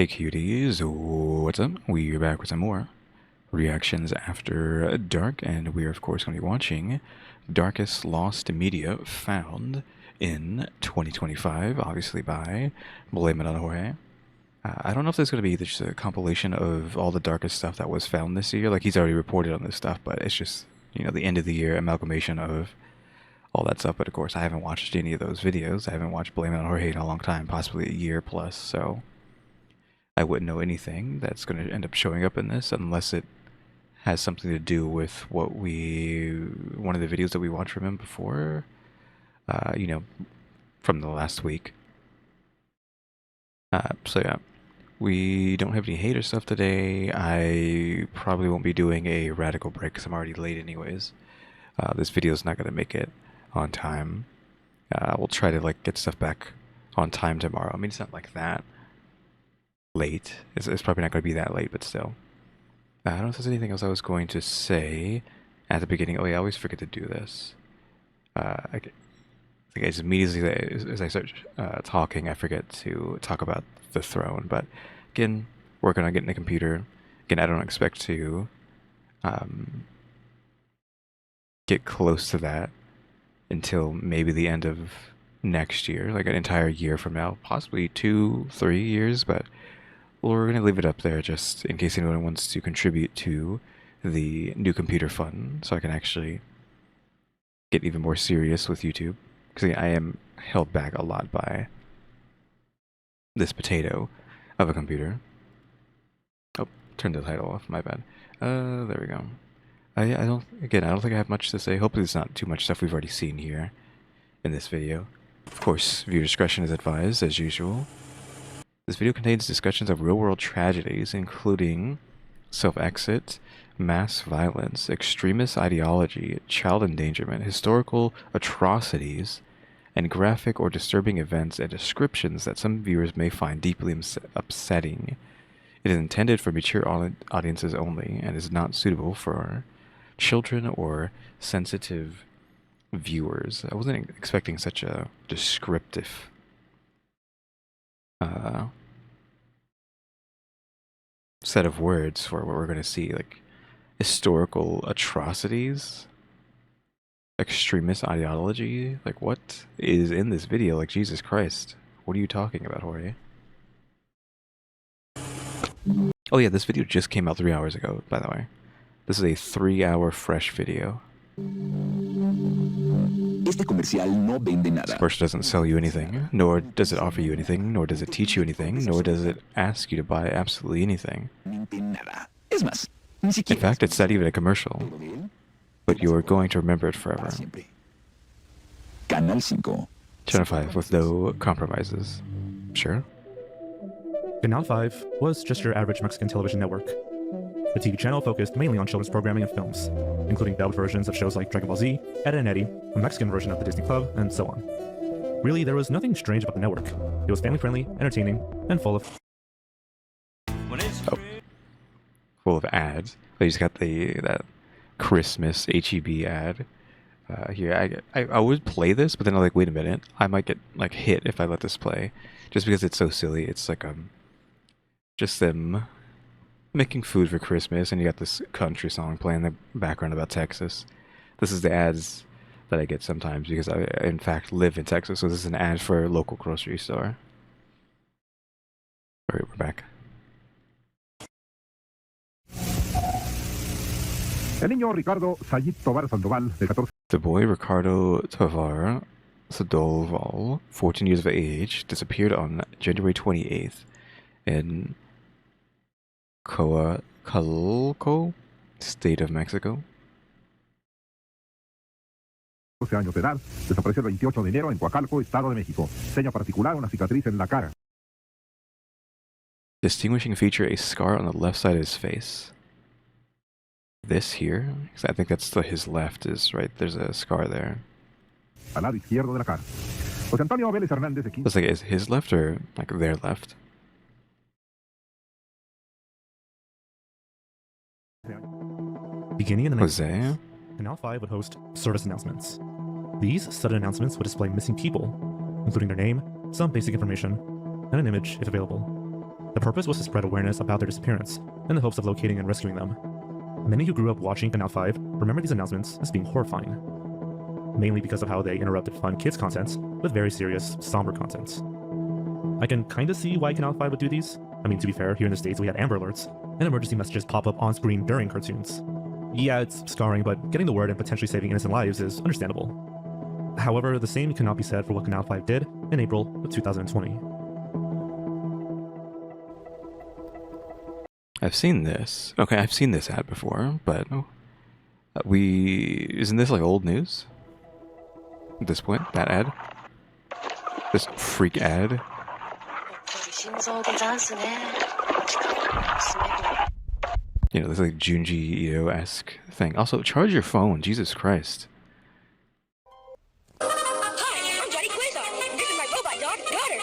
Hey cuties, what's up? We're back with some more reactions after dark, and we're of course going to be watching Darkest Lost Media Found in 2025, obviously by Blame It on Jorge. I don't know if there's going to be just a compilation of all the darkest stuff that was found this year. Like, he's already reported on this stuff, but it's just, the end of the year amalgamation of all that stuff. But of course, I haven't watched any of those videos. I haven't watched Blame It on Jorge in a long time, possibly a year plus, so I wouldn't know anything that's going to end up showing up in this unless it has something to do with one of the videos that we watched from him before, from the last week. So yeah, we don't have any hater stuff today. I probably won't be doing a radical break because I'm already late anyways. This video is not going to make it on time. We'll try to get stuff back on time tomorrow. I mean, it's not like that late. It's probably not going to be that late, but still. I don't know if there's anything else I was going to say at the beginning. Oh yeah, I always forget to do this. I think as immediately as I start talking, I forget to talk about the throne. But again, working on getting the computer. Again, I don't expect to get close to that until maybe the end of next year, like an entire year from now, possibly 2-3 years, but we're going to leave it up there just in case anyone wants to contribute to the new computer fund so I can actually get even more serious with YouTube. Because I am held back a lot by this potato of a computer. Oh, turned the title off, my bad. There we go. I don't think I have much to say. Hopefully there's not too much stuff we've already seen here in this video. Of course, viewer discretion is advised, as usual. This video contains discussions of real-world tragedies, including self-exit, mass violence, extremist ideology, child endangerment, historical atrocities, and graphic or disturbing events and descriptions that some viewers may find deeply upsetting. It is intended for mature audiences only and is not suitable for children or sensitive viewers. I wasn't expecting such a descriptive set of words for what we're going to see, like historical atrocities, extremist ideology. Like, what is in this video? Like, Jesus Christ, what are you talking about, Jorge? Oh yeah, this video just came out 3 hours ago, by the way. This is a 3-hour fresh video. Este comercial no vende nada. This commercial doesn't sell you anything, nor does it offer you anything, nor does it teach you anything, nor does it ask you to buy absolutely anything. In fact, it's not even a commercial, but you're going to remember it forever. Channel 5 with no compromises. Sure. Canal 5 was just your average Mexican television network. The TV channel focused mainly on children's programming and films, including dubbed versions of shows like Dragon Ball Z, Ed and Eddie, a Mexican version of the Disney Club, and so on. Really, there was nothing strange about the network. It was family-friendly, entertaining, and full of... Full of ads. Oh, you just got that Christmas HEB ad. Here, I would play this, but then I'm like, wait a minute, I might get hit if I let this play, just because it's so silly. It's like just them making food for Christmas, and you got this country song playing in the background about Texas. This is the ads that I get sometimes because I in fact live in Texas, so this is an ad for a local grocery store. Alright, we're back. The boy Ricardo Tovar Sandoval, 14 years of age, disappeared on January 28th in Coacalco, State of Mexico. 12 años de edad, desapareció el 28 de enero en Coacalco, Estado de México. Seña particular, una cicatriz en la cara. Distinguishing feature, a scar on the left side of his face. This here? I think that's his left is right. There's a scar there. Al lado izquierdo de la cara. José Antonio Vélez Hernández de 15. Looks like is his left or like their left? Beginning in the Jose? Canal 5 would host service announcements. These sudden announcements would display missing people, including their name, some basic information, and an image if available. The purpose was to spread awareness about their disappearance, in the hopes of locating and rescuing them. Many who grew up watching Canal 5 remember these announcements as being horrifying, mainly because of how they interrupted fun kids' content with very serious, somber content. I can kinda see why Canal 5 would do these. I mean, to be fair, here in the States we had Amber Alerts, and emergency messages pop up on screen during cartoons. Yeah, it's scarring, but getting the word and potentially saving innocent lives is understandable. However, the same cannot be said for what Canal 5 did in April of 2020. I've seen this. Okay, I've seen this ad before, but isn't this like old news? At this point, that ad? This freak ad? You know, this like Junji Ito-esque thing. Also, charge your phone, Jesus Christ. Hi, I'm Johnny Quasar. This is my robot dog, Daughter.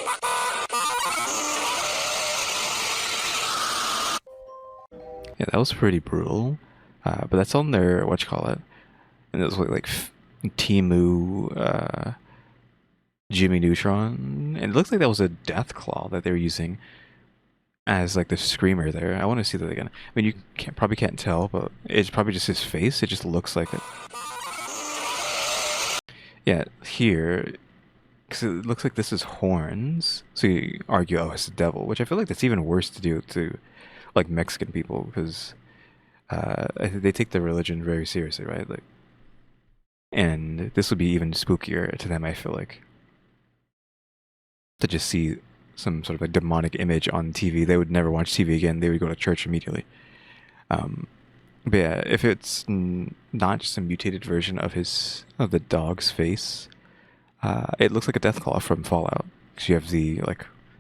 Yeah, that was pretty brutal. But that's on their, whatchamacallit. And it was like Temu, Jimmy Neutron. And it looks like that was a death claw that they were using as like the screamer there. I want to see that again. I mean, you probably can't tell, but it's probably just his face. It just looks like it. Yeah, here, because it looks like this is horns. So you argue, oh, it's the devil, which I feel like that's even worse to do to like Mexican people, because they take their religion very seriously, right? Like, and this would be even spookier to them, I feel like, to just see some sort of like demonic image on TV. They would never watch TV again. They would go to church immediately. But yeah, if it's not just a mutated version of the dog's face, it looks like a death claw from Fallout. Because you have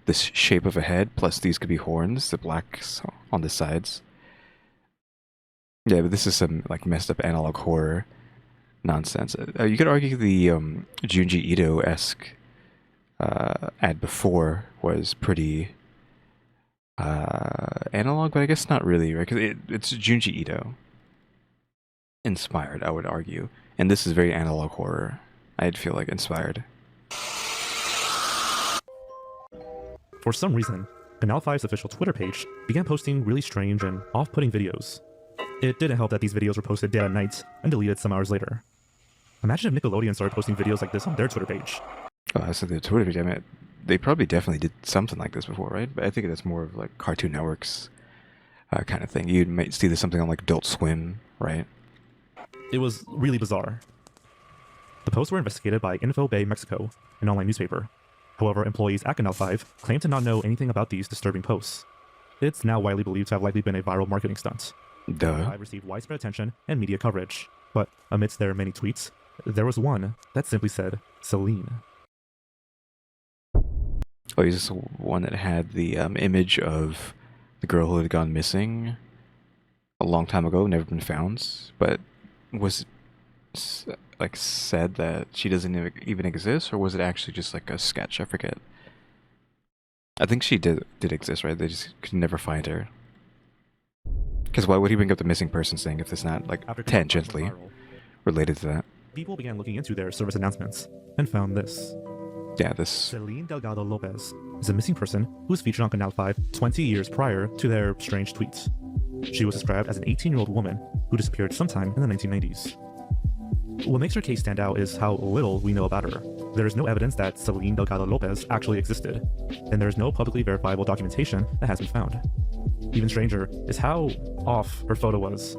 this shape of a head, plus these could be horns, the blacks on the sides. Yeah, but this is some like messed up analog horror nonsense. You could argue the Junji Ito-esque ad before was pretty analog, but I guess not really, right? Because it's Junji Ito inspired, I would argue, and this is very analog horror. I'd feel like inspired. For some reason, Canal 5's official Twitter page began posting really strange and off-putting videos. It didn't help that these videos were posted dead at night and deleted some hours later. Imagine if Nickelodeon started posting videos like this on their Twitter page. Oh, so the Twitter page, I mean, they probably definitely did something like this before, right? But I think that's more of like Cartoon Network's kind of thing. You might see this something on like Adult Swim, right? It was really bizarre. The posts were investigated by Info Bay Mexico, an online newspaper. However, employees at Canal 5 claim to not know anything about these disturbing posts. It's now widely believed to have likely been a viral marketing stunt. Duh. 5 received widespread attention and media coverage, but amidst their many tweets, there was one that simply said, Celine. Oh, is this one that had the image of the girl who had gone missing a long time ago, never been found, but was like said that she doesn't even exist, or was it actually just like a sketch? I forget. I think she did exist, right? They just could never find her. Because why would he bring up the missing person thing if it's not like tangentially related to that? People began looking into their service announcements and found this. Yeah, this. Celine Delgado Lopez is a missing person who was featured on Canal 5 20 years prior to their strange tweets. She was described as an 18-year-old woman who disappeared sometime in the 1990s. What makes her case stand out is how little we know about her. There is no evidence that Celine Delgado Lopez actually existed, and there is no publicly verifiable documentation that has been found. Even stranger is how off her photo was.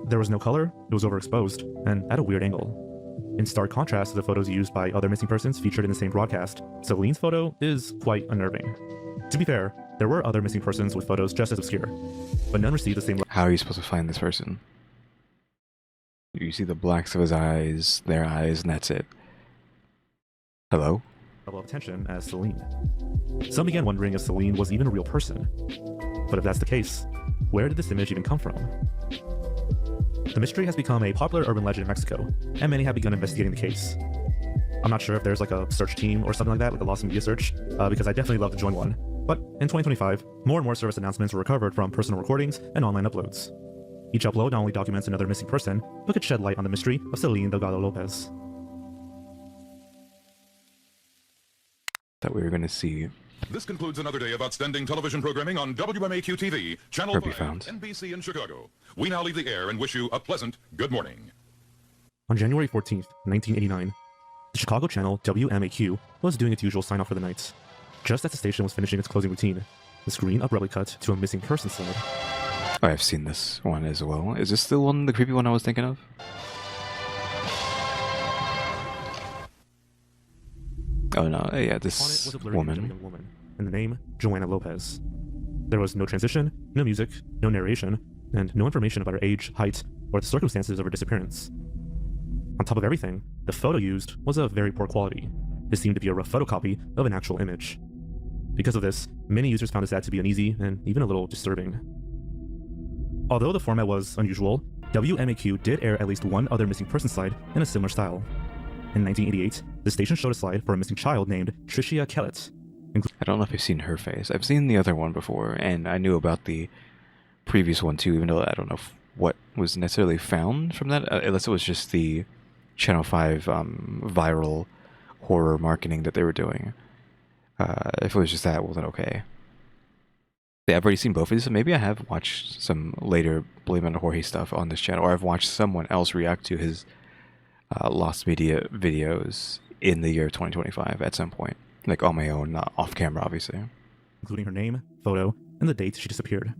There was no color, it was overexposed, and at a weird angle. In stark contrast to the photos used by other missing persons featured in the same broadcast, Celine's photo is quite unnerving. To be fair, there were other missing persons with photos just as obscure, but none received the same. How are you supposed to find this person? You see the blacks of his eyes, their eyes, and that's it. Hello? Level of attention as Celine. Some began wondering if Celine was even a real person. But if that's the case, where did this image even come from? The mystery has become a popular urban legend in Mexico, and many have begun investigating the case. I'm not sure if there's like a search team or something like that, like a lost media search, because I'd definitely love to join one. But in 2025, more and more service announcements were recovered from personal recordings and online uploads. Each upload not only documents another missing person, but could shed light on the mystery of Celine Delgado Lopez. Thought we were going to see This concludes another day of outstanding television programming on WMAQ-TV, Channel Herb you 5, found. NBC in Chicago. We now leave the air and wish you a pleasant good morning. On January 14th, 1989, the Chicago channel WMAQ was doing its usual sign-off for the night. Just as the station was finishing its closing routine, the screen abruptly cut to a missing person slide. Oh, I've seen this one as well. Is this the one, the creepy one I was thinking of? Oh no, yeah, On it this was a blurry image of a woman. young woman, and the name Joanna Lopez. There was no transition, no music, no narration, and no information about her age, height, or the circumstances of her disappearance. On top of everything, the photo used was of very poor quality. It seemed to be a rough photocopy of an actual image. Because of this, many users found this ad to be uneasy and even a little disturbing. Although the format was unusual, WMAQ did air at least one other missing person slide in a similar style. In 1988, the station showed a slide for a missing child named Tricia Kellett. I don't know if I've seen her face. I've seen the other one before, and I knew about the previous one too, even though I don't know what was necessarily found from that, unless it was just the Channel 5 viral horror marketing that they were doing. If it was just that, well then okay. Yeah, I've already seen both of these, so maybe I have watched some later Blame It on Jorge stuff on this channel, or I've watched someone else react to his lost media videos in the year 2025 at some point. Like on my own, not off camera, obviously. Including her name, photo, and the date she disappeared.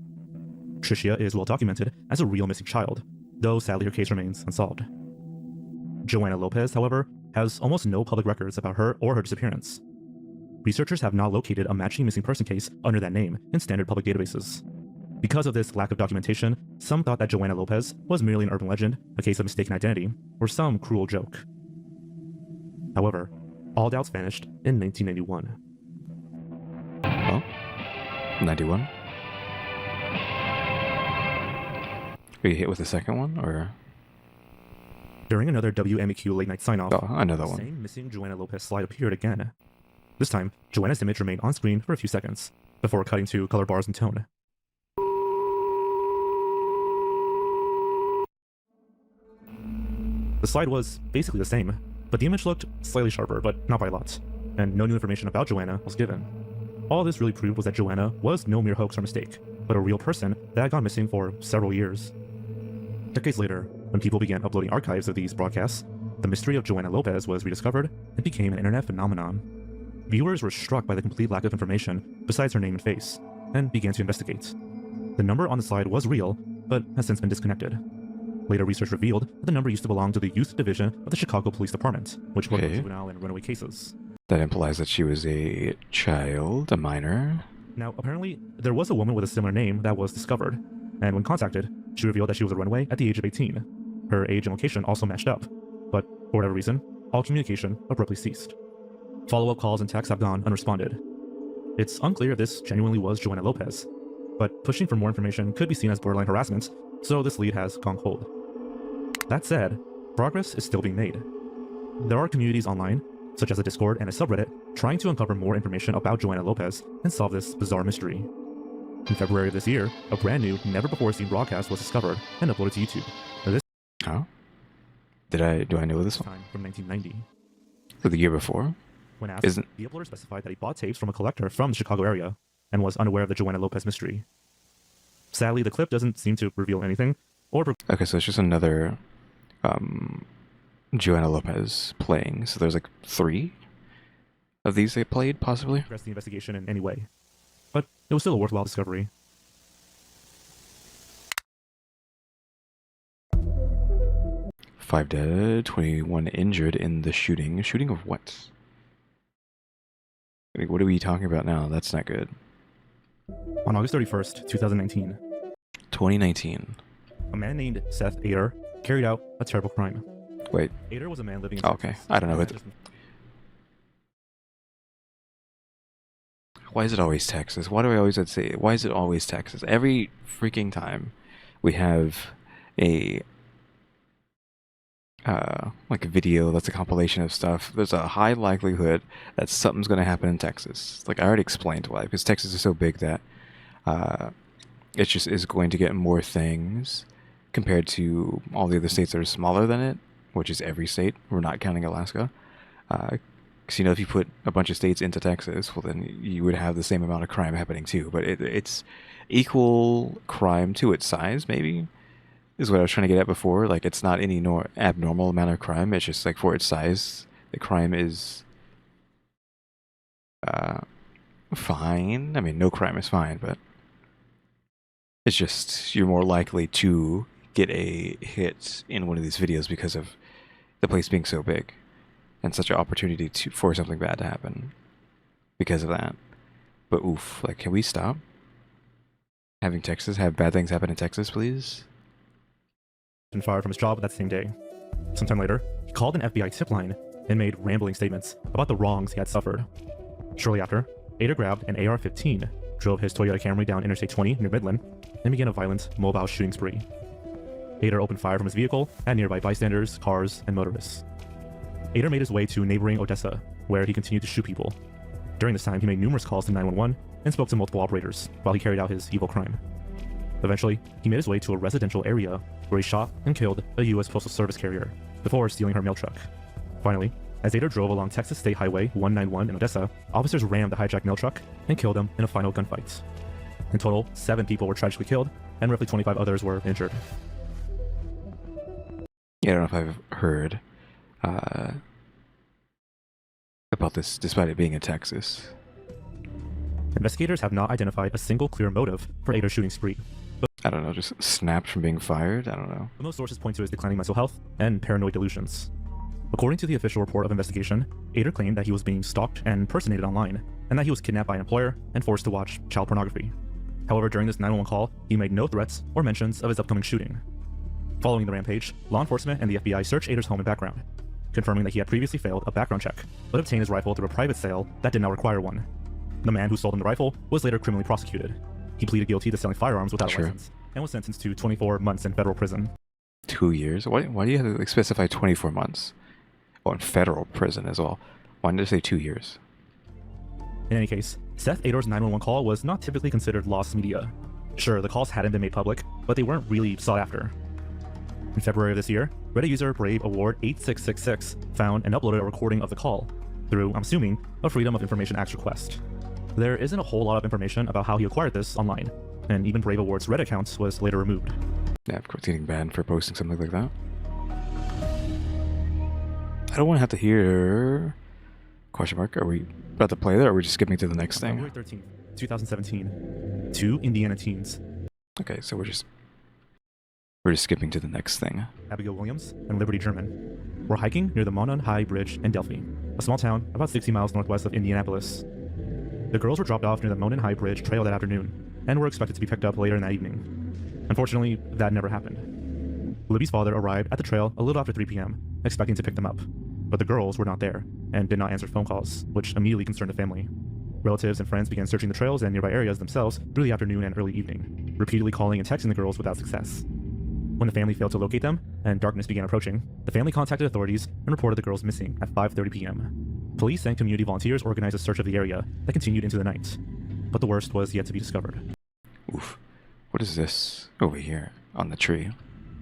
Tricia is well documented as a real missing child, though sadly her case remains unsolved. Joanna Lopez, however, has almost no public records about her or her disappearance. Researchers have not located a matching missing person case under that name in standard public databases. Because of this lack of documentation, some thought that Joanna Lopez was merely an urban legend, a case of mistaken identity, or some cruel joke. However, all doubts vanished in 1991. Oh? 91? Are you hit with the second one, or? During another WMAQ late night sign-off, Oh, another the one. same missing Joanna Lopez slide appeared again. This time, Joanna's image remained on screen for a few seconds, before cutting to color bars and tone. The slide was basically the same, but the image looked slightly sharper, but not by a lot, and no new information about Joanna was given. All this really proved was that Joanna was no mere hoax or mistake, but a real person that had gone missing for several years. Decades later, when people began uploading archives of these broadcasts, the mystery of Joanna Lopez was rediscovered and became an internet phenomenon. Viewers were struck by the complete lack of information besides her name and face, and began to investigate. The number on the slide was real, but has since been disconnected. Later research revealed that the number used to belong to the Youth Division of the Chicago Police Department, which worked on juvenile and runaway cases. That implies that she was a child, a minor. Now, apparently, there was a woman with a similar name that was discovered, and when contacted, she revealed that she was a runaway at the age of 18. Her age and location also matched up, but for whatever reason, all communication abruptly ceased. Follow-up calls and texts have gone unresponded. It's unclear if this genuinely was Joanna Lopez, but pushing for more information could be seen as borderline harassment, so this lead has gone cold. That said, progress is still being made. There are communities online, such as a Discord and a subreddit, trying to uncover more information about Joanna Lopez and solve this bizarre mystery. In February of this year, a brand new, never-before-seen broadcast was discovered and uploaded to YouTube. Now, this Oh? Do I know this one? time from 1990. For the year before? When asked, Isn't- the uploader specified that he bought tapes from a collector from the Chicago area and was unaware of the Joanna Lopez mystery. Sadly, the clip doesn't seem to reveal anything or Okay, so it's just another Joanna Lopez playing. So there's like 3 of these they played, possibly? progress the investigation in any way. But it was still a worthwhile discovery. Five dead, 21 injured in the shooting. Shooting of what? Like, what are we talking about now? That's not good. On August 31st, 2019, 2019. a man named Seth Ader carried out a terrible crime. Wait, Ader was a man living in okay. Texas. I don't know. Why is it always Texas? Why do I always say, why is it always Texas? Every freaking time we have a like a video that's a compilation of stuff, there's a high likelihood that something's going to happen in Texas. Like I already explained why, because Texas is so big that it just is going to get more things compared to all the other states that are smaller than it, which is every state. We're not counting Alaska. Because, you know, if you put a bunch of states into Texas, well, then you would have the same amount of crime happening too. But it's equal crime to its size, maybe, is what I was trying to get at before. Like, it's not any abnormal amount of crime. It's just like for its size, the crime is fine. I mean, no crime is fine, but it's just you're more likely to get a hit in one of these videos because of the place being so big and such an opportunity for something bad to happen because of that. But oof, like, can we stop having Texas have bad things happen in Texas, please? And fired from his job that same day. Sometime later, he called an FBI tip line and made rambling statements about the wrongs he had suffered. Shortly after, Ader grabbed an AR-15, drove his Toyota Camry down Interstate 20 near Midland, and began a violent, mobile shooting spree. Ader opened fire from his vehicle at nearby bystanders, cars, and motorists. Ader made his way to neighboring Odessa, where he continued to shoot people. During this time, he made numerous calls to 911 and spoke to multiple operators while he carried out his evil crime. Eventually, he made his way to a residential area where he shot and killed a U.S. Postal Service carrier before stealing her mail truck. Finally, as Ader drove along Texas State Highway 191 in Odessa, officers rammed the hijacked mail truck and killed him in a final gunfight. In total, 7 people were tragically killed, and roughly 25 others were injured. Yeah, I don't know if I've heard about this, despite it being in Texas. Investigators have not identified a single clear motive for Ader's shooting spree. I don't know, just snapped from being fired? I don't know. But most sources point to his declining mental health and paranoid delusions. According to the official report of investigation, Ader claimed that he was being stalked and impersonated online, and that he was kidnapped by an employer and forced to watch child pornography. However, during this 911 call, he made no threats or mentions of his upcoming shooting. Following the rampage, law enforcement and the FBI searched Ader's home and background, confirming that he had previously failed a background check, but obtained his rifle through a private sale that did not require one. The man who sold him the rifle was later criminally prosecuted. He pleaded guilty to selling firearms without a license, and was sentenced to 24 months in federal prison. 2 years? Why do you have to, like, specify 24 months? Oh, in federal prison as well. Why did it say 2 years? In any case, Seth Ader's 911 call was not typically considered lost media. Sure, the calls hadn't been made public, but they weren't really sought after. In February of this year, Reddit user Brave Award 8666 found and uploaded a recording of the call through, I'm assuming, a Freedom of Information Act request. There isn't a whole lot of information about how he acquired this online, and even Brave Award's Reddit account was later removed. Yeah, of course, getting banned for posting something like that. I don't want to have to hear... Question mark, are we about to play that, or are we just skipping to the next thing? February 13th, 2017. 2 Indiana teens, Okay, so we're just skipping to the next thing. Abigail Williams and Liberty German, were hiking near the Monon High Bridge in Delphi, a small town about 60 miles northwest of Indianapolis. The girls were dropped off near the Monon High Bridge trail that afternoon, and were expected to be picked up later in that evening. Unfortunately, that never happened. Libby's father arrived at the trail a little after 3 p.m., expecting to pick them up, but the girls were not there, and did not answer phone calls, which immediately concerned the family. Relatives and friends began searching the trails and nearby areas themselves through the afternoon and early evening, repeatedly calling and texting the girls without success. When the family failed to locate them, and darkness began approaching, the family contacted authorities and reported the girls missing at 5:30 p.m. Police and community volunteers organized a search of the area that continued into the night, but the worst was yet to be discovered. Oof. What is this over here on the tree?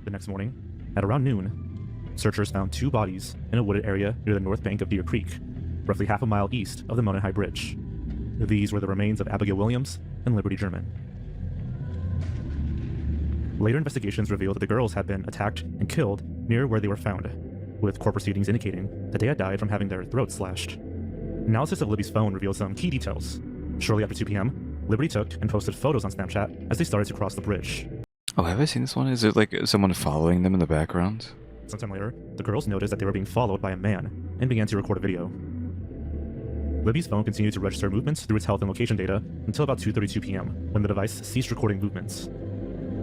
The next morning, at around noon, searchers found 2 bodies in a wooded area near the north bank of Deer Creek, roughly half a mile east of the Monon High Bridge. These were the remains of Abigail Williams and Liberty German. Later investigations revealed that the girls had been attacked and killed near where they were found, with court proceedings indicating that they had died from having their throats slashed. Analysis of Libby's phone revealed some key details. Shortly after 2 p.m., Liberty took and posted photos on Snapchat as they started to cross the bridge. Oh, have I seen this one? Is it like someone following them in the background? Sometime later, the girls noticed that they were being followed by a man and began to record a video. Libby's phone continued to register movements through its health and location data until about 2:32 p.m., when the device ceased recording movements.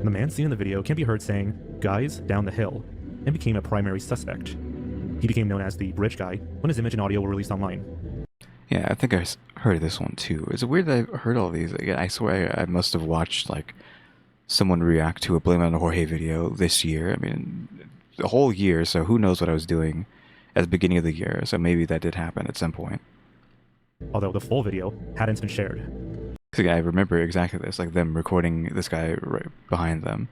The man seen in the video can be heard saying, "Guys, down the hill," and became a primary suspect. He became known as the Bridge Guy when his image and audio were released online. Yeah, I think I heard of this one too. Is it weird that I've heard all these? Again, I swear I must have watched like someone react to a Blame It on Jorge video this year. I mean, the whole year, so who knows what I was doing at the beginning of the year. So maybe that did happen at some point. Although the full video hadn't been shared. Because I remember exactly this, like them recording this guy right behind them.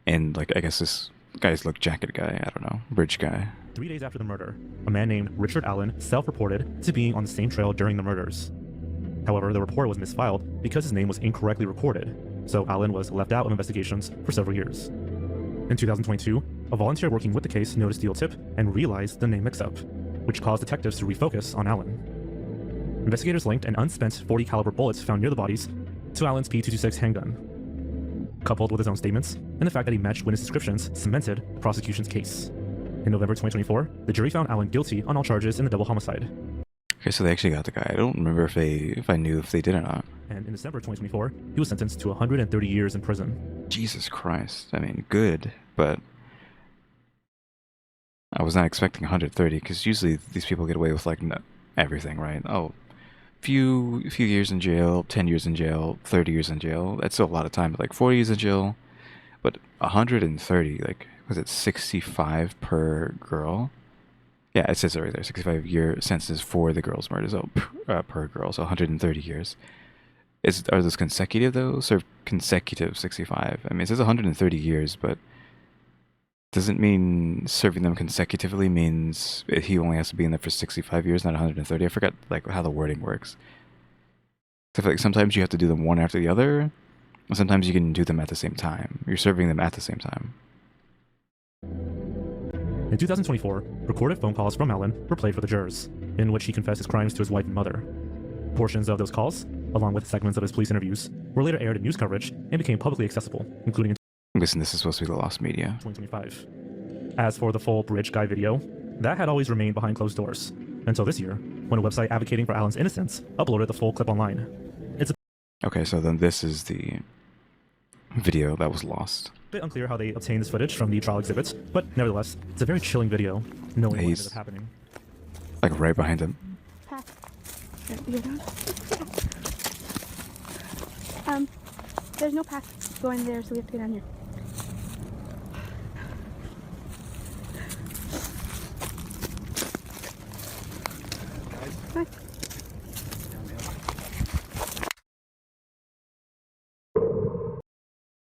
And like, I guess this guy's look jacket guy, I don't know, bridge guy. 3 days after the murder, a man named Richard Allen self-reported to being on the same trail during the murders. However, the report was misfiled because his name was incorrectly recorded, so Allen was left out of investigations for several years. In 2022, a volunteer working with the case noticed the old tip and realized the name mix-up, which caused detectives to refocus on Allen. Investigators linked an unspent .40 caliber bullets found near the bodies to Allen's P226 handgun. Coupled with his own statements and the fact that he matched witness descriptions cemented the prosecution's case. In November 2024, the jury found Allen guilty on all charges in the double homicide. Okay, so they actually got the guy. I don't remember if I knew if they did or not. And in December 2024, he was sentenced to 130 years in prison. Jesus Christ. I mean, good, but I was not expecting 130 because usually these people get away with like everything, right? Oh, few years in jail, 10 years in jail, 30 years in jail. That's still a lot of time. Like 40 years in jail, but 130, like was it 65 per girl? Yeah, it says it right there. 65-year sentences for the girl's murders. Oh, per girl, so 130 years. Are those consecutive though? Serve consecutive 65. I mean, it says 130 years, but doesn't mean serving them consecutively means he only has to be in there for 65 years, not 130. I forgot like how the wording works. I feel like sometimes you have to do them one after the other, and sometimes you can do them at the same time. You're serving them at the same time. In 2024, recorded phone calls from Allen were played for the jurors, in which he confessed his crimes to his wife and mother. Portions of those calls, along with segments of his police interviews, were later aired in news coverage and became publicly accessible, including in Listen, this is supposed to be the lost media. 2025. As for the full bridge guy video, that had always remained behind closed doors, until this year, when a website advocating for Allen's innocence uploaded the full clip online. Okay, so then this is the video that was lost. A bit unclear how they obtained this footage from the trial exhibits, but nevertheless, it's a very chilling video, knowing what ended up happening. Like right behind him. Pass. You're done? There's no path going there, so we have to get down here. Hi.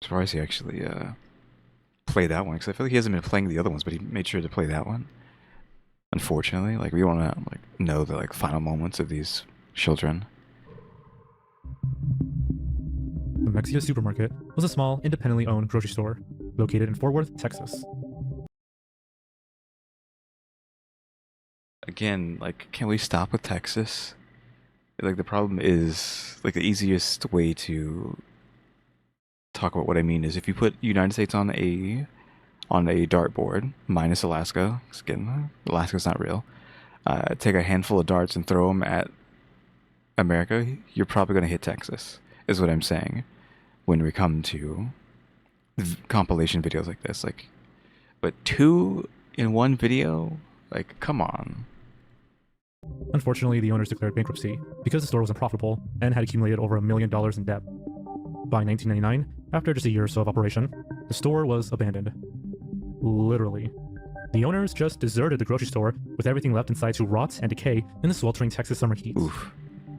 Surprised he actually played that one, because I feel like he hasn't been playing the other ones, but he made sure to play that one. Unfortunately, like we want to like know the like final moments of these children. The Mexico Supermarket was a small, independently owned grocery store located in Fort Worth, Texas. Again, like, can we stop with Texas? Like, the problem is, like, the easiest way to talk about what I mean is if you put United States on a dartboard, minus Alaska, because again, Alaska's not real, take a handful of darts and throw them at America, you're probably going to hit Texas, is what I'm saying, when we come to compilation videos like this. Like, but 2 in 1 video? Like, come on. Unfortunately, the owners declared bankruptcy because the store was unprofitable and had accumulated over $1 million in debt. By 1999, after just a year or so of operation, the store was abandoned. Literally. The owners just deserted the grocery store with everything left inside to rot and decay in the sweltering Texas summer heat. Oof.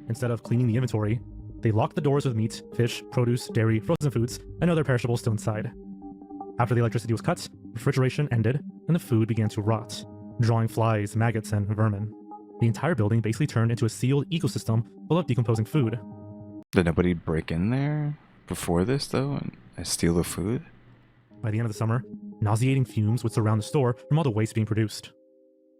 Instead of cleaning the inventory, they locked the doors with meat, fish, produce, dairy, frozen foods, and other perishables still inside. After the electricity was cut, refrigeration ended, and the food began to rot, drawing flies, maggots, and vermin. The entire building basically turned into a sealed ecosystem full of decomposing food. Did nobody break in there before this, though, and steal the food? By the end of the summer, nauseating fumes would surround the store from all the waste being produced.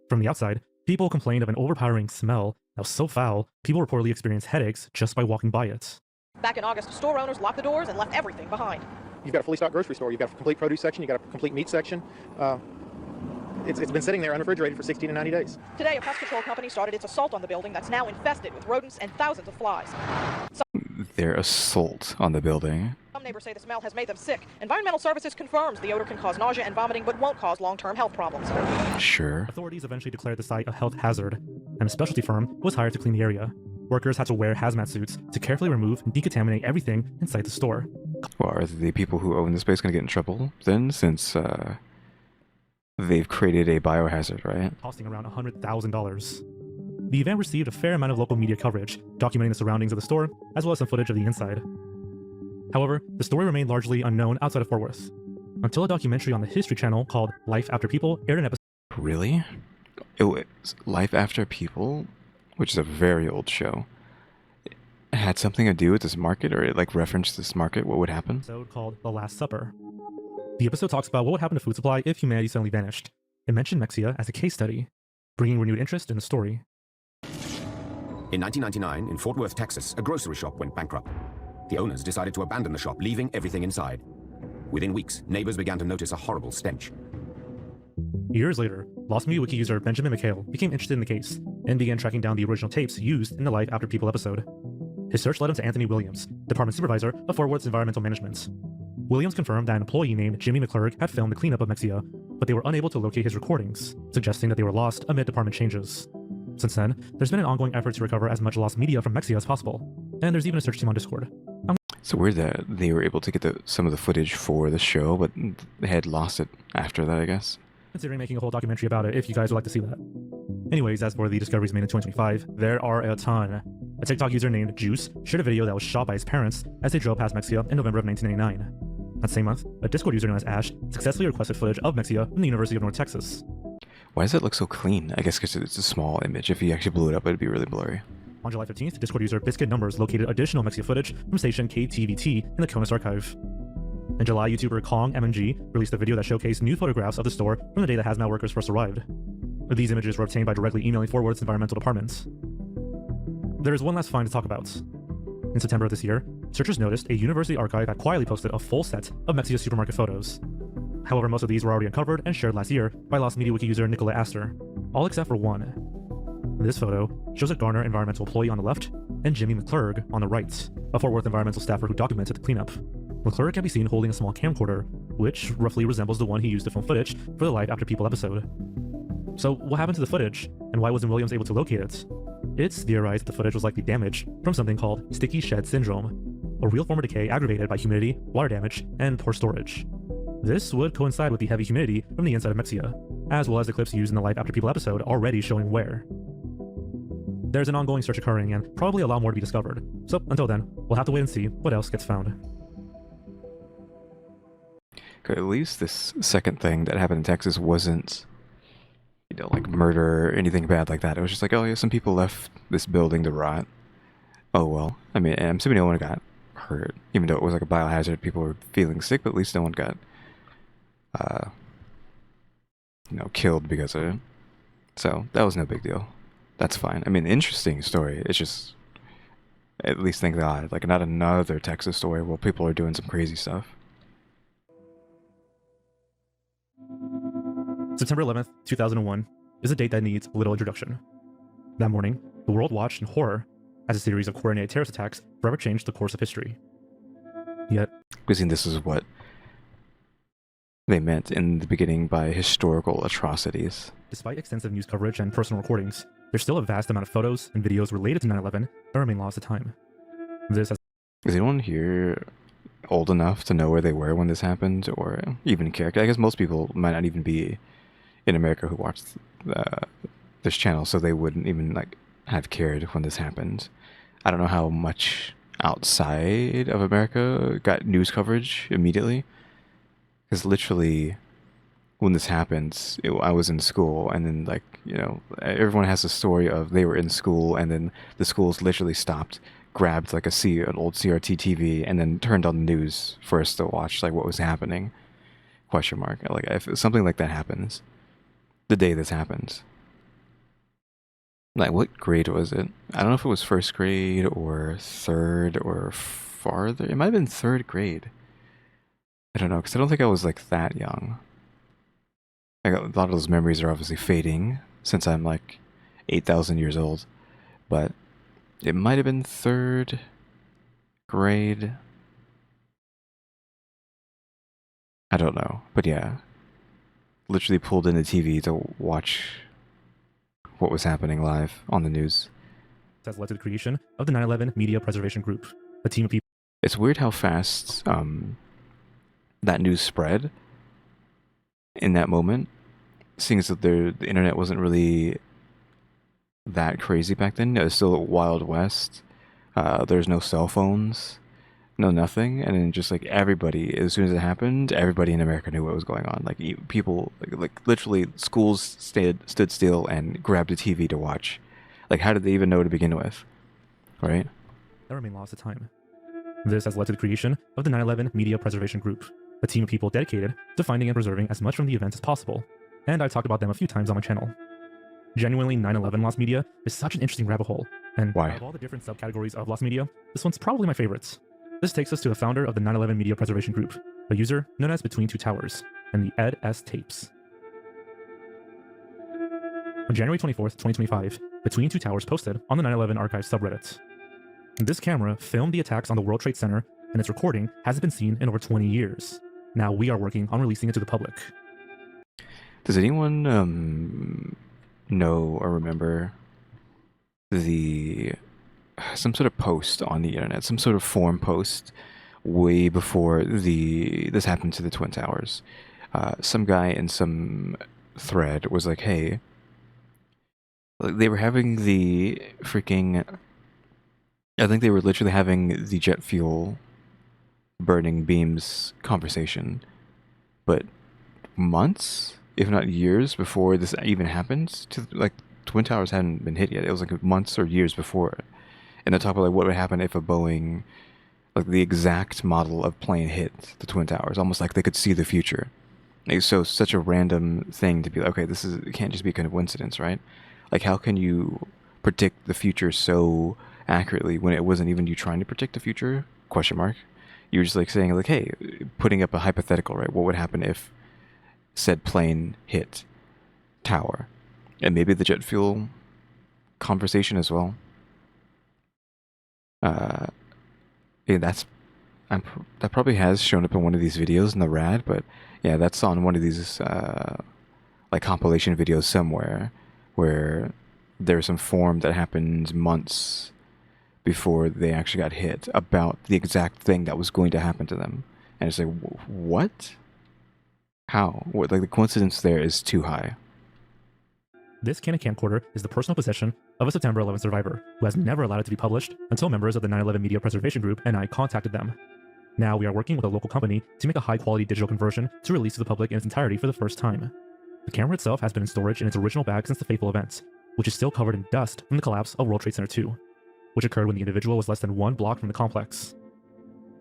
From the outside, people complained of an overpowering smell that was so foul, people reportedly experienced headaches just by walking by it. Back in August, store owners locked the doors and left everything behind. You've got a fully stocked grocery store. You've got a complete produce section. You've got a complete meat section. It's been sitting there unrefrigerated for 60 to 90 days. Today, a pest control company started its assault on the building that's now infested with rodents and thousands of flies. Their assault on the building. Some neighbors say the smell has made them sick. Environmental Services confirms the odor can cause nausea and vomiting, but won't cause long-term health problems. Sure. Authorities eventually declared the site a health hazard, and a specialty firm was hired to clean the area. Workers had to wear hazmat suits to carefully remove and decontaminate everything inside the store. Well, are the people who own the space going to get in trouble then, since they've created a biohazard, right? Costing around $100,000. The event received a fair amount of local media coverage, documenting the surroundings of the store, as well as some footage of the inside. However, the story remained largely unknown outside of Fort Worth, until a documentary on the History Channel called Life After People aired an episode. Really? It was Life After People, which is a very old show, had something to do with this market, or it like referenced this market. What would happen? Episode called The Last Supper. The episode talks about what would happen to food supply if humanity suddenly vanished. It mentioned Mexia as a case study, bringing renewed interest in the story. In 1999, in Fort Worth, Texas, a grocery shop went bankrupt. The owners decided to abandon the shop, leaving everything inside. Within weeks, neighbors began to notice a horrible stench. Years later, Lost Media Wiki user Benjamin McHale became interested in the case and began tracking down the original tapes used in the Life After People episode. His search led him to Anthony Williams, department supervisor of Fort Worth's environmental management. Williams confirmed that an employee named Jimmy McClurg had filmed the cleanup of Mexia, but they were unable to locate his recordings, suggesting that they were lost amid department changes. Since then, there's been an ongoing effort to recover as much lost media from Mexia as possible, and there's even a search team on Discord. It's weird that they were able to get some of the footage for the show, but they had lost it after that, I guess. Considering making a whole documentary about it if you guys would like to see that. Anyways, as for the discoveries made in 2025, there are a ton. A TikTok user named Juice shared a video that was shot by his parents as they drove past Mexia in November of 1999. That same month, a Discord user known as Ash successfully requested footage of Mexia from the University of North Texas. Why does it look so clean? I guess because it's a small image. If you actually blew it up, it'd be really blurry. On July 15th, Discord user Biscuit Numbers located additional Mexia footage from station KTVT in the CONUS archive. In July, YouTuber Kong MMG released a video that showcased new photographs of the store from the day the hazmat workers first arrived. These images were obtained by directly emailing Fort Worth's environmental department. There is one last find to talk about. In September of this year, searchers noticed a university archive had quietly posted a full set of Mexia supermarket photos. However, most of these were already uncovered and shared last year by Lost Media Wiki user Nicolette Astor, all except for one. This photo shows a Garner environmental employee on the left and Jimmy McClurg on the right, a Fort Worth environmental staffer who documented the cleanup. McClurg can be seen holding a small camcorder, which roughly resembles the one he used to film footage for the Life After People episode. So what happened to the footage, and why wasn't Williams able to locate it? It's theorized that the footage was likely damaged from something called sticky shed syndrome, a real form of decay aggravated by humidity, water damage, and poor storage. This would coincide with the heavy humidity from the inside of Mexia, as well as the clips used in the Life After People episode already showing wear. There's an ongoing search occurring and probably a lot more to be discovered, so until then, we'll have to wait and see what else gets found. Okay, at least this second thing that happened in Texas wasn't, like murder or anything bad like that. It was just like, oh yeah, some people left this building to rot. Oh well. I mean, I'm assuming no one got hurt, even though it was like a biohazard. People were feeling sick, but at least no one got, killed because of it. So that was no big deal. That's fine. I mean, interesting story. It's just, at least thank God, like not another Texas story where people are doing some crazy stuff. September 11th, 2001 is a date that needs little introduction. That morning, the world watched in horror as a series of coordinated terrorist attacks forever changed the course of history. Yet, because this is what they meant in the beginning by historical atrocities. Despite extensive news coverage and personal recordings, there's still a vast amount of photos and videos related to 9/11 that remain lost to time. This has... Is anyone here old enough to know where they were when this happened, or even care? I guess most people might not even be in America who watched this channel, so they wouldn't even like have cared when this happened. I don't know how much outside of America got news coverage immediately, because literally when this happened, I was in school, and then like, everyone has a story of they were in school and then the schools literally stopped, grabbed like an old CRT TV, and then turned on the news for us to watch like what was happening. Question mark. Like if something like that happens, the day this happens, like what grade was it? I don't know if it was first grade or third or farther. It might have been third grade. I don't know, because I don't think I was like that young. Like, a lot of those memories are obviously fading since I'm like 8,000 years old, but it might have been third grade. I don't know, but yeah, literally pulled in the TV to watch what was happening live on the news. Has led to the creation of the 9/11 Media Preservation Group, a team of people. It's weird how fast that news spread in that moment, seeing as that the internet wasn't really that crazy back then. It was still Wild West. There's no cell phones. no nothing, and then just like everybody, as soon as it happened, everybody in America knew what was going on. Like people, like literally, schools stood still and grabbed a TV to watch. Like, how did they even know to begin with, right? That remain lost to time. This has led to the creation of the 9/11 Media Preservation Group, a team of people dedicated to finding and preserving as much from the event as possible, and I've talked about them a few times on my channel. Genuinely, 9/11 lost media is such an interesting rabbit hole, and Why? out of all the different subcategories of lost media, this one's probably my favorite. This takes us to the founder of the 9/11 Media Preservation Group, a user known as Between Two Towers, and the Ed S. Tapes. On January 24th, 2025, Between Two Towers posted on the 9/11 Archive subreddit. This camera filmed the attacks on the World Trade Center, and its recording hasn't been seen in over 20 years. Now we are working on releasing it to the public. Does anyone know or remember some sort of post on the internet, some sort of forum post way before this happened to the Twin Towers? Some guy in some thread was like, hey, they were having the freaking, I think they were literally having the jet fuel burning beams conversation, but months, if not years, before this even happened, to like Twin Towers hadn't been hit yet. It was like months or years before. And they're talking about like what would happen if a Boeing, like the exact model of plane hit the Twin Towers, almost like they could see the future. Like, so such a random thing to be like, okay, it can't just be a coincidence, right? Like, how can you predict the future so accurately when it wasn't even you trying to predict the future? Question mark. You were just like saying like, hey, putting up a hypothetical, right? What would happen if said plane hit tower? And maybe the jet fuel conversation as well. Yeah, that probably has shown up in one of these videos in the rad, but yeah, that's on one of these like compilation videos somewhere where there's some forum that happened months before they actually got hit about the exact thing that was going to happen to them. And it's like, what? How? What, like, the coincidence there is too high. This Canon camcorder is the personal possession of a September 11th survivor who has never allowed it to be published until members of the 9/11 Media Preservation Group and I contacted them. Now we are working with a local company to make a high-quality digital conversion to release to the public in its entirety for the first time. The camera itself has been in storage in its original bag since the fateful event, which is still covered in dust from the collapse of World Trade Center 2, which occurred when the individual was less than 1 block from the complex.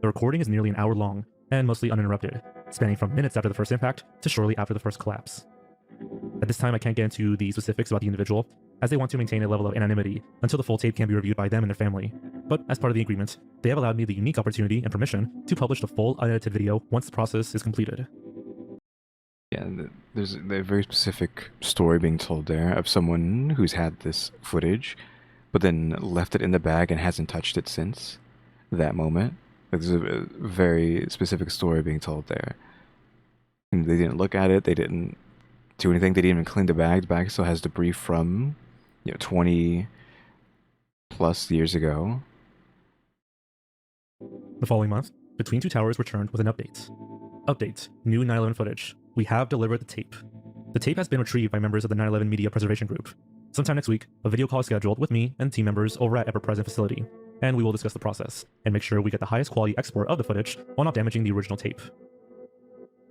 The recording is nearly an hour long and mostly uninterrupted, spanning from minutes after the first impact to shortly after the first collapse. At this time, I can't get into the specifics about the individual, as they want to maintain a level of anonymity until the full tape can be reviewed by them and their family. But as part of the agreement, they have allowed me the unique opportunity and permission to publish the full unedited video once the process is completed. Yeah, there's a very specific story being told there of someone who's had this footage, but then left it in the bag and hasn't touched it since that moment. Like, there's a very specific story being told there. And they didn't look at it, they didn't do anything, they didn't even clean the bag. The bag still has debris from, 20 plus years ago. The following month, Between Two Towers returned with an update. Update, new 9/11 footage. We have delivered the tape. The tape has been retrieved by members of the 9/11 Media Preservation Group. Sometime next week, a video call is scheduled with me and team members over at ever-present facility, and we will discuss the process and make sure we get the highest quality export of the footage while not damaging the original tape.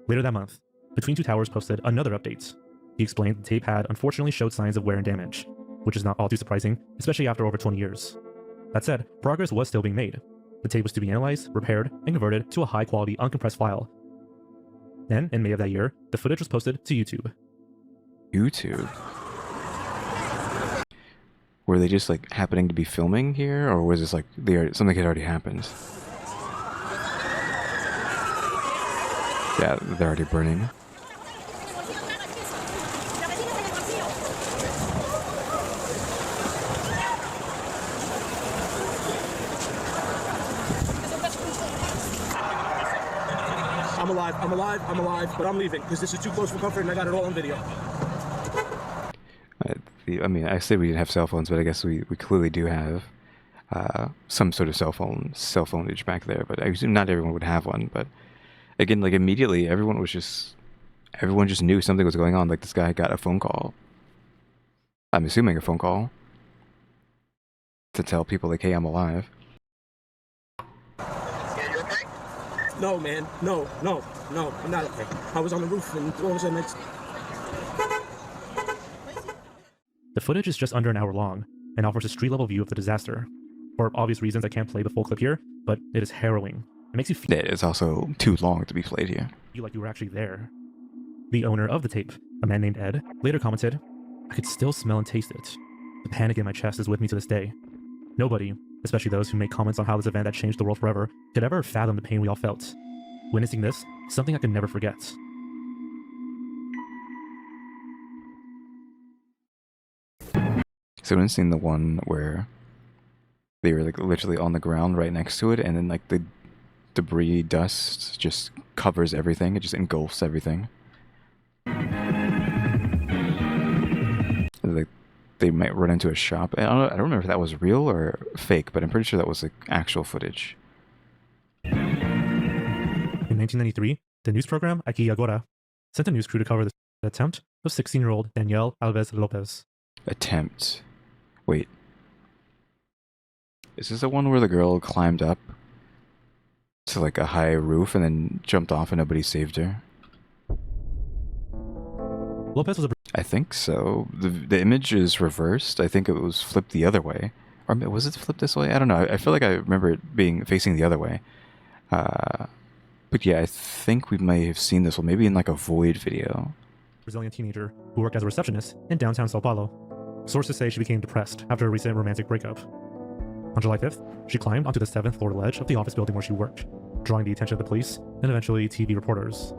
Later that month, Between Two Towers posted another update. He explained the tape had unfortunately showed signs of wear and damage, which is not all too surprising, especially after over 20 years. That said, progress was still being made. The tape was to be analyzed, repaired, and converted to a high-quality uncompressed file. Then, in May of that year, the footage was posted to YouTube. YouTube? Were they just like happening to be filming here, or was this like something had already happened? Yeah, they're already burning. I'm alive, but I'm leaving because this is too close for comfort and I got it all on video. I mean, I said we didn't have cell phones, but I guess we clearly do have some sort of cell phoneage back there, but I assume not everyone would have one. But again, like, immediately everyone just knew something was going on. Like, this guy got a phone call, I'm assuming a phone call, to tell people like, hey, I'm alive. Yeah, you're No, man. No. I'm not okay. I was on the roof and all of a sudden The footage is just under an hour long and offers a street-level view of the disaster. For obvious reasons, I can't play the full clip here, but it is harrowing. It makes you feel It's also too long to be played here. like you were actually there. The owner of the tape, a man named Ed, later commented, "I could still smell and taste it. The panic in my chest is with me to this day. Nobody, especially those who make comments on how this event that changed the world forever, could ever fathom the pain we all felt. Witnessing this, something I could never forget." So I've seen the one where they were like literally on the ground right next to it, and then like the debris dust just covers everything. It just engulfs everything. Like they might run into a shop. I don't remember if that was real or fake, but I'm pretty sure that was like actual footage. In 1993, the news program Aquí Agora sent a news crew to cover the attempt of 16-year-old Danielle Alves Lopez. Attempt. Wait. Is this the one where the girl climbed up to like a high roof and then jumped off and nobody saved her? Lopez was a... I think so. The image is reversed. I think it was flipped the other way. Or was it flipped this way? I don't know. I feel like I remember it being facing the other way. But yeah, I think we may have seen this one, maybe in like a Void video. Brazilian teenager who worked as a receptionist in downtown Sao Paulo. Sources say she became depressed after a recent romantic breakup. On July 5th, she climbed onto the 7th floor ledge of the office building where she worked, drawing the attention of the police and eventually TV reporters.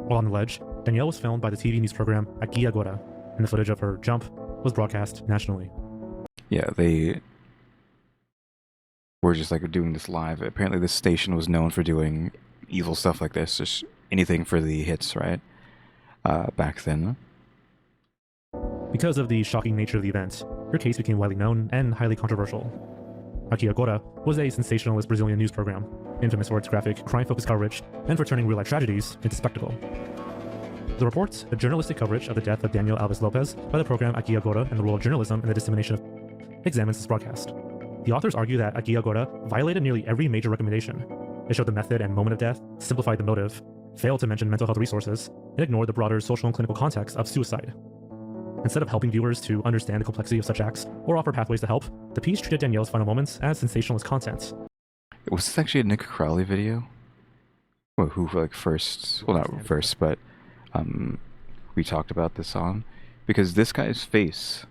While on the ledge, Danielle was filmed by the TV news program Aquí Agora, and the footage of her jump was broadcast nationally. Yeah, they were just like doing this live. Apparently this station was known for doing evil stuff like this, just anything for the hits, right? Back then. Because of the shocking nature of the event, her case became widely known and highly controversial. Aquí Agora was a sensationalist Brazilian news program, infamous for its graphic, crime-focused coverage and for turning real-life tragedies into spectacle. The reports, a journalistic coverage of the death of Daniel Alves Lopez by the program Aquí Agora and the role of journalism in the dissemination of examines this broadcast. The authors argue that Aquí Agora violated nearly every major recommendation. It showed the method and moment of death, simplified the motive, failed to mention mental health resources, and ignored the broader social and clinical context of suicide. Instead of helping viewers to understand the complexity of such acts or offer pathways to help, the piece treated Danielle's final moments as sensationalist content. Was this actually a Nick Crowley video? Well, who like first, well not first, but we talked about this on? Because this guy's face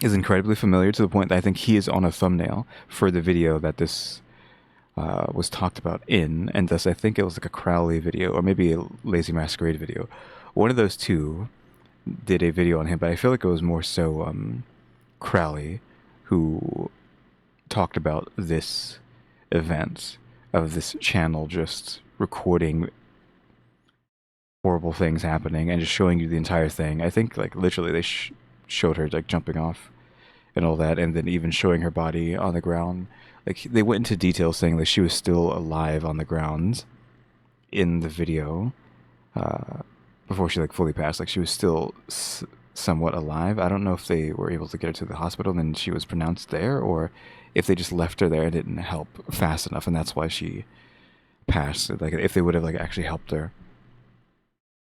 is incredibly familiar to the point that I think he is on a thumbnail for the video that this was talked about in, and thus I think it was like a Crowley video, or maybe a Lazy Masquerade video. One of those two did a video on him, but I feel like it was more so Crowley who talked about this event of this channel just recording horrible things happening and just showing you the entire thing. I think like literally they showed her like jumping off and all that, and then even showing her body on the ground. Like they went into detail saying that she was still alive on the ground in the video before she like fully passed. Like she was still somewhat alive. I don't know if they were able to get her to the hospital and then she was pronounced there, or if they just left her there and didn't help fast enough and that's why she passed. Like if they would have like actually helped her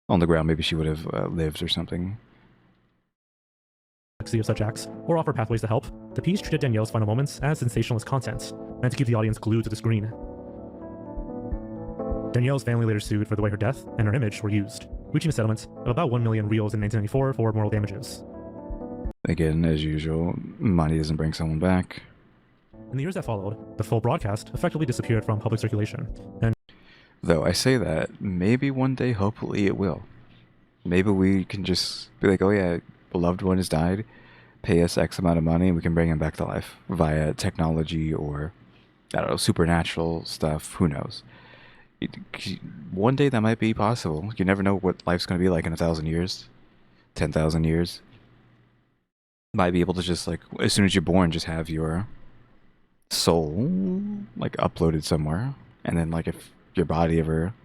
on the ground, maybe she would have lived or something. Of such acts or offer pathways to help, the piece treated Danielle's final moments as sensationalist content, meant to keep the audience glued to the screen. Danielle's family later sued for the way her death and her image were used, reaching a settlement of about 1 million reals in 1994 for moral damages. Again, as usual, money doesn't bring someone back. In the years that followed, the full broadcast effectively disappeared from public circulation, and though I say that, maybe one day, hopefully it will. Maybe we can just be like, oh yeah, a loved one has died, pay us X amount of money, and we can bring him back to life via technology or, I don't know, supernatural stuff, who knows. One day that might be possible. You never know what life's going to be like in 1,000 years, 10,000 years. Might be able to just like, as soon as you're born, just have your soul like uploaded somewhere, and then like if your body ever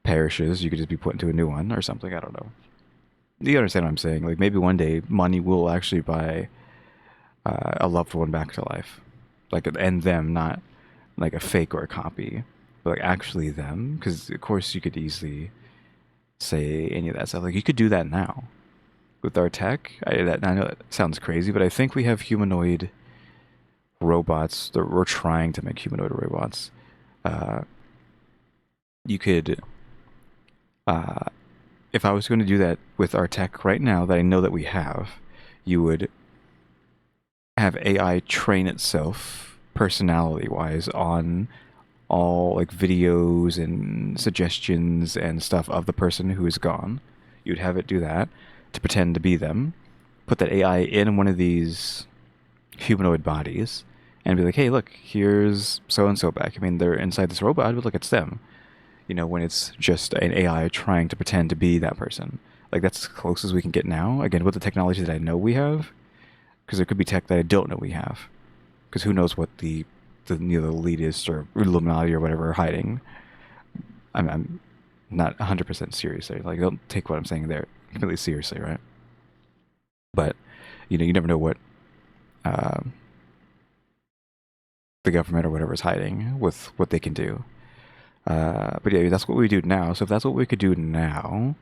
perishes, you could just be put into a new one or something. I don't know. You understand what I'm saying? Like maybe one day money will actually buy a loved one back to life, like, and them, not like a fake or a copy. but like actually them, because of course you could easily say any of that stuff. Like you could do that now with our tech. I know that sounds crazy, but I think we have humanoid robots that we're trying to make humanoid robots. You could, if I was going to do that with our tech right now that I know that we have, you would have AI train itself personality-wise on all like videos and suggestions and stuff of the person who is gone. You'd have it do that to pretend to be them, put that AI in one of these humanoid bodies, and be like, hey, look, here's so-and-so back. I mean, they're inside this robot, but look, it's them. You know, when it's just an AI trying to pretend to be that person. Like, that's as close as we can get now. Again, with the technology that I know we have, because there could be tech that I don't know we have. Because who knows what the elitist or Illuminati or whatever are hiding. I'm not 100% serious there. Like, don't take what I'm saying there completely seriously, right? But, you know, you never know what the government or whatever is hiding with what they can do. But yeah, that's what we do now. So if that's what we could do now,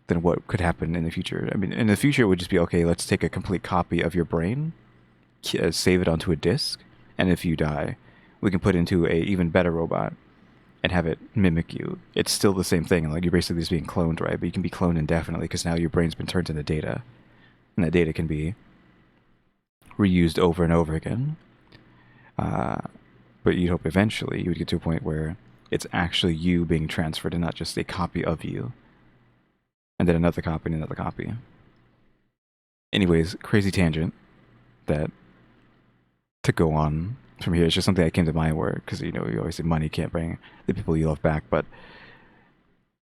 then what could happen in the future? I mean, in the future, it would just be, okay, let's take a complete copy of your brain, save it onto a disk, and if you die, we can put it into a even better robot and have it mimic you. It's still the same thing. Like, you're basically just being cloned, right? But you can be cloned indefinitely because now your brain's been turned into data. And that data can be reused over and over again. But you'd hope eventually you would get to a point where it's actually you being transferred and not just a copy of you. And then another copy and another copy. Anyways, crazy tangent that to go on from here. It's just something that came to mind where, because, you know, you always say money can't bring the people you love back, but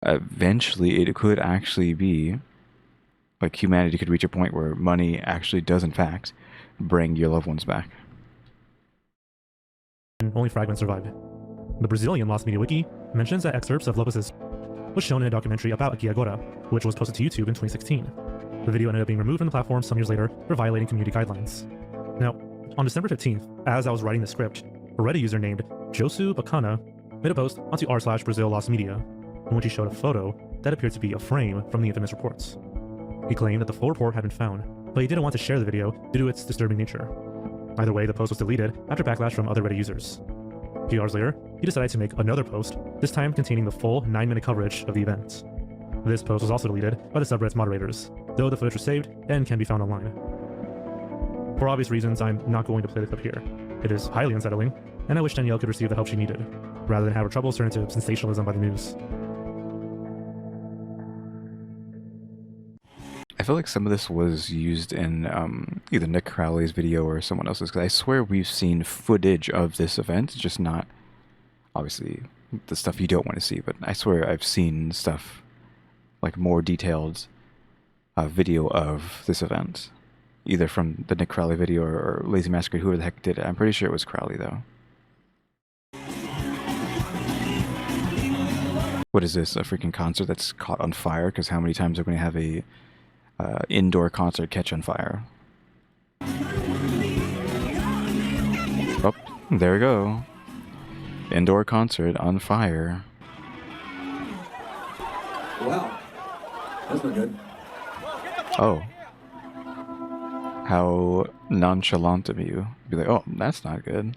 eventually it could actually be, like, humanity could reach a point where money actually does, in fact, bring your loved ones back. Only fragments survived. The Brazilian Lost Media Wiki mentions that excerpts of Lopez's was shown in a documentary about Aqui Agora, which was posted to YouTube in 2016. The video ended up being removed from the platform some years later for violating community guidelines. Now, on December 15th, as I was writing the script, a Reddit user named Josu Bacana made a post onto r/Brazil Lost Media, in which he showed a photo that appeared to be a frame from the infamous reports. He claimed that the full report had been found, but he didn't want to share the video due to its disturbing nature. Either way, the post was deleted after backlash from other Reddit users. A few hours later, he decided to make another post, this time containing the full 9-minute coverage of the event. This post was also deleted by the subreddit's moderators, though the footage was saved and can be found online. For obvious reasons, I'm not going to play the clip here. It is highly unsettling, and I wish Danielle could receive the help she needed, rather than have her troubles turn into sensationalism by the news. I feel like some of this was used in either Nick Crowley's video or someone else's, because I swear we've seen footage of this event, just not, obviously, the stuff you don't want to see, but I swear I've seen stuff, like more detailed video of this event, either from the Nick Crowley video or Lazy Massacre, whoever the heck did it. I'm pretty sure it was Crowley, though. What is this, a freaking concert that's caught on fire? Because how many times are we going to have a indoor concert catch on fire? Oh, there we go. Indoor concert on fire. Wow. That's not good. Oh. How nonchalant of you. Be like, oh, that's not good.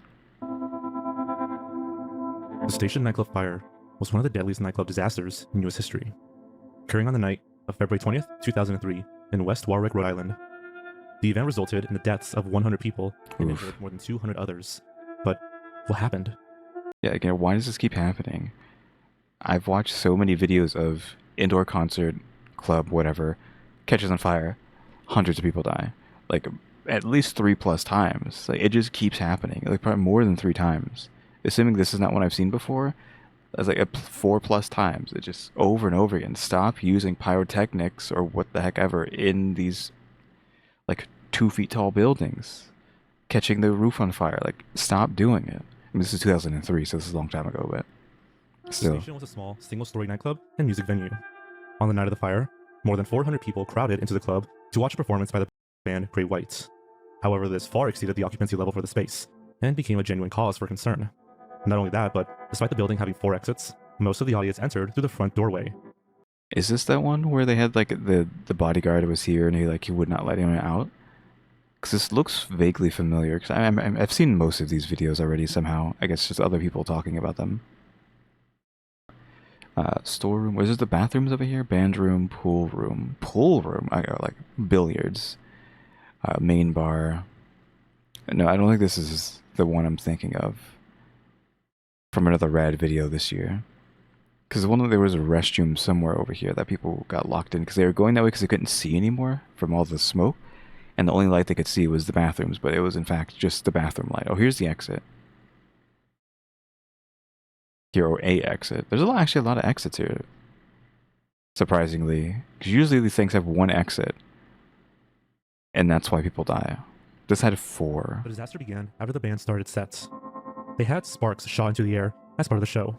The Station nightclub fire was one of the deadliest nightclub disasters in U.S. history, occurring on the night of February 20th, 2003, in West Warwick, Rhode Island. The event resulted in the deaths of 100 people and injured more than 200 others. But what happened? Yeah, again, why does this keep happening? I've watched so many videos of indoor concert, club, whatever, catches on fire, hundreds of people die. Like, at least 3+ times. Like, it just keeps happening. Like, probably more than 3 times. Assuming this is not one I've seen before, it's like 4+ times. It just over and over again. Stop using pyrotechnics or what the heck ever in these, like, 2 feet tall buildings. Catching the roof on fire. Like, stop doing it. I mean, this is 2003, so this is a long time ago, but still. The Station was a small, single-story nightclub and music venue. On the night of the fire, more than 400 people crowded into the club to watch a performance by the band Great Whites. However, this far exceeded the occupancy level for the space, and became a genuine cause for concern. Not only that, but despite the building having 4 exits, most of the audience entered through the front doorway. Is this that one where they had like the bodyguard was here and he would not let anyone out? Because this looks vaguely familiar. Because I've seen most of these videos already somehow. I guess just other people talking about them. Storeroom. Is it the bathrooms over here? Band room, pool room. Pool room? I got like billiards. Main bar. No, I don't think this is the one I'm thinking of. From another rad video this year. Because there was a restroom somewhere over here that people got locked in because they were going that way because they couldn't see anymore from all the smoke. And the only light they could see was the bathrooms, but it was in fact just the bathroom light. Oh, here's the exit. Here, or a exit. There's actually a lot of exits here. Surprisingly. Because usually these things have 1 exit. And that's why people die. This had 4. The disaster began after the band started sets. They had sparks shot into the air as part of the show.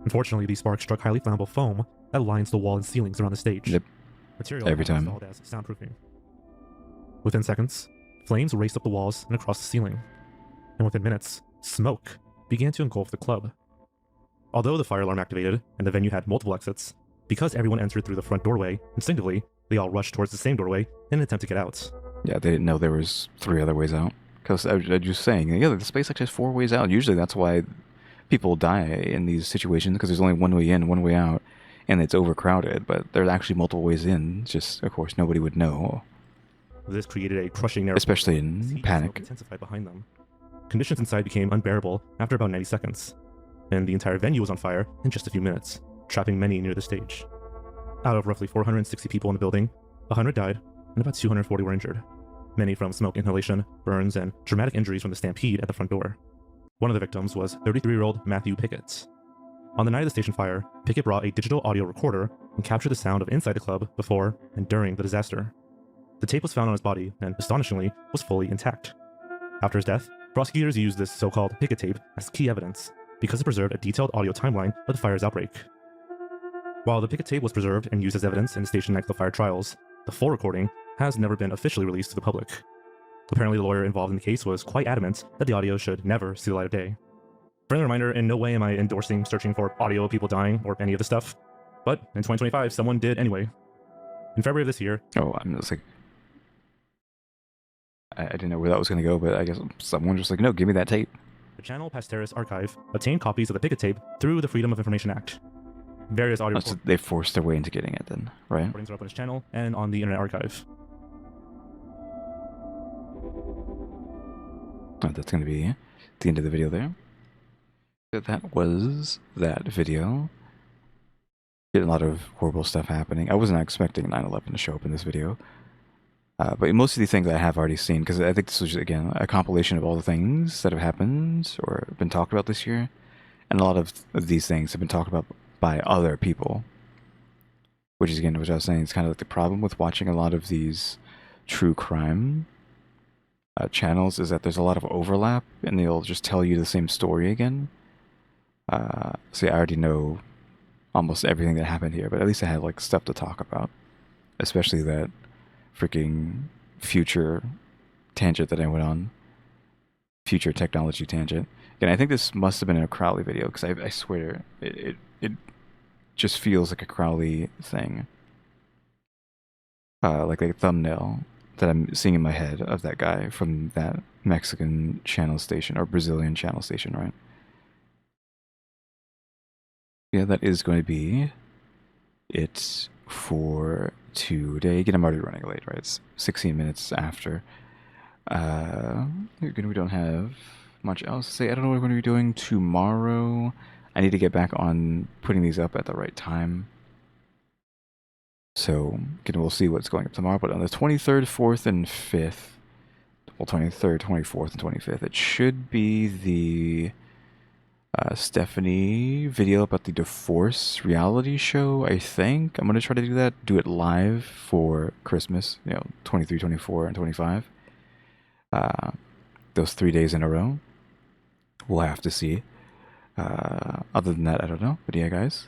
Unfortunately, these sparks struck highly flammable foam that lines the wall and ceilings around the stage. Yep. Material Every time. installed as soundproofing. Within seconds, flames raced up the walls and across the ceiling. And within minutes, smoke began to engulf the club. Although the fire alarm activated and the venue had multiple exits, because everyone entered through the front doorway, instinctively, they all rushed towards the same doorway in an attempt to get out. Yeah, they didn't know there was 3 other ways out. Because I was just saying, yeah, the space actually has 4 ways out. Usually that's why people die in these situations, because there's only 1 way in, 1 way out, and it's overcrowded. But there's actually multiple ways in. Just, of course, nobody would know. This created a crushing narrative, especially in panic. Intensified behind them. Conditions inside became unbearable after about 90 seconds, and the entire venue was on fire in just a few minutes, trapping many near the stage. Out of roughly 460 people in the building, 100 died, and about 240 were injured, many from smoke inhalation, burns, and dramatic injuries from the stampede at the front door. One of the victims was 33-year-old Matthew Pickett. On the night of the station fire, Pickett brought a digital audio recorder and captured the sound of inside the club before and during the disaster. The tape was found on his body and, astonishingly, was fully intact. After his death, prosecutors used this so-called Pickett tape as key evidence because it preserved a detailed audio timeline of the fire's outbreak. While the Pickett tape was preserved and used as evidence in the station nightclub fire trials, the full recording has never been officially released to the public. Apparently, the lawyer involved in the case was quite adamant that the audio should never see the light of day. Friendly reminder, in no way am I endorsing searching for audio of people dying or any of this stuff, but in 2025, someone did anyway. In February of this year... Oh, I'm just like... I didn't know where that was going to go, but I guess someone just like, no, give me that tape. The Channel Pasteris Archive obtained copies of the Pickett tape through the Freedom of Information Act. Various audio... So they forced their way into getting it then, right? Recordings are up on his channel and on the Internet Archive. Oh, that's going to be the end of the video there. That was that video. Getting a lot of horrible stuff happening. I wasn't expecting 9/11 to show up in this video. But most of these things I have already seen, because I think this was, again, a compilation of all the things that have happened or been talked about this year. And a lot of these things have been talked about by other people. Which is, again, which I was saying, is kind of like the problem with watching a lot of these true crime channels, is that there's a lot of overlap, and they'll just tell you the same story again. So yeah, I already know almost everything that happened here, but at least I had, like, stuff to talk about. Especially that freaking future tangent that I went on. Future technology tangent. Again, I think this must have been a Crowley video, because I swear, it just feels like a Crowley thing. Like a thumbnail that I'm seeing in my head of that guy from that Mexican channel station, or Brazilian channel station, right? Yeah, that is going to be it for today. Again, I'm already running late, right? It's 16 minutes after. We don't have much else to say. I don't know what we're going to be doing tomorrow. I need to get back on putting these up at the right time. So, again, we'll see what's going up tomorrow. But on the 23rd, 4th, and 5th, well, 23rd, 24th, and 25th, it should be the Stephanie video about the divorce reality show, I think. I'm going to try to do that, do it live for Christmas, 23, 24, and 25. Those 3 days in a row. We'll have to see. Other than that, I don't know. But yeah, guys.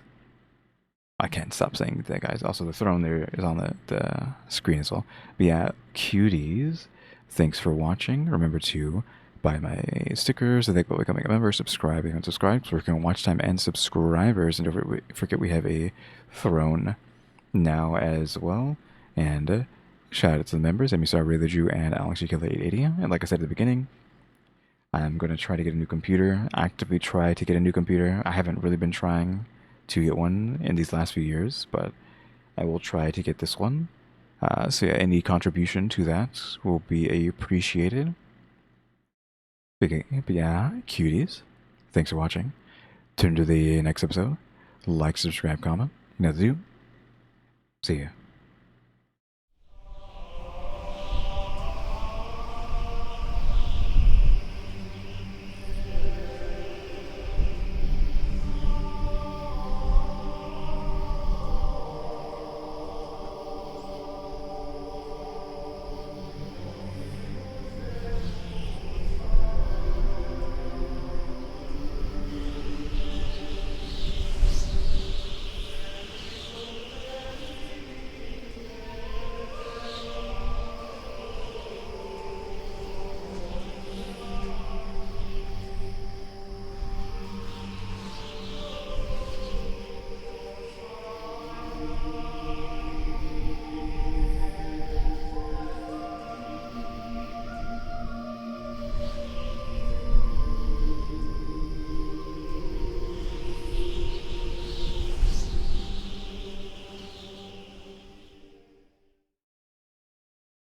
I can't stop saying that, guys. Also, the throne there is on the screen as well. But yeah, Kyuuties, thanks for watching. Remember to buy my stickers, I think about becoming a member, subscribing, and subscribe, working on watch time and subscribers. And don't forget we have a throne now as well. And shout out to the members, EmmyStarr, RaleyDrew, and alexgkiller 880. And like I said at the beginning, I'm going to try to get a new computer, actively try to get a new computer. I haven't really been trying to get one in these last few years, but I will try to get this one. So yeah, any contribution to that will be appreciated. But yeah, cuties, thanks for watching. Tune to the next episode. Like, subscribe, comment. You know what to do. See ya.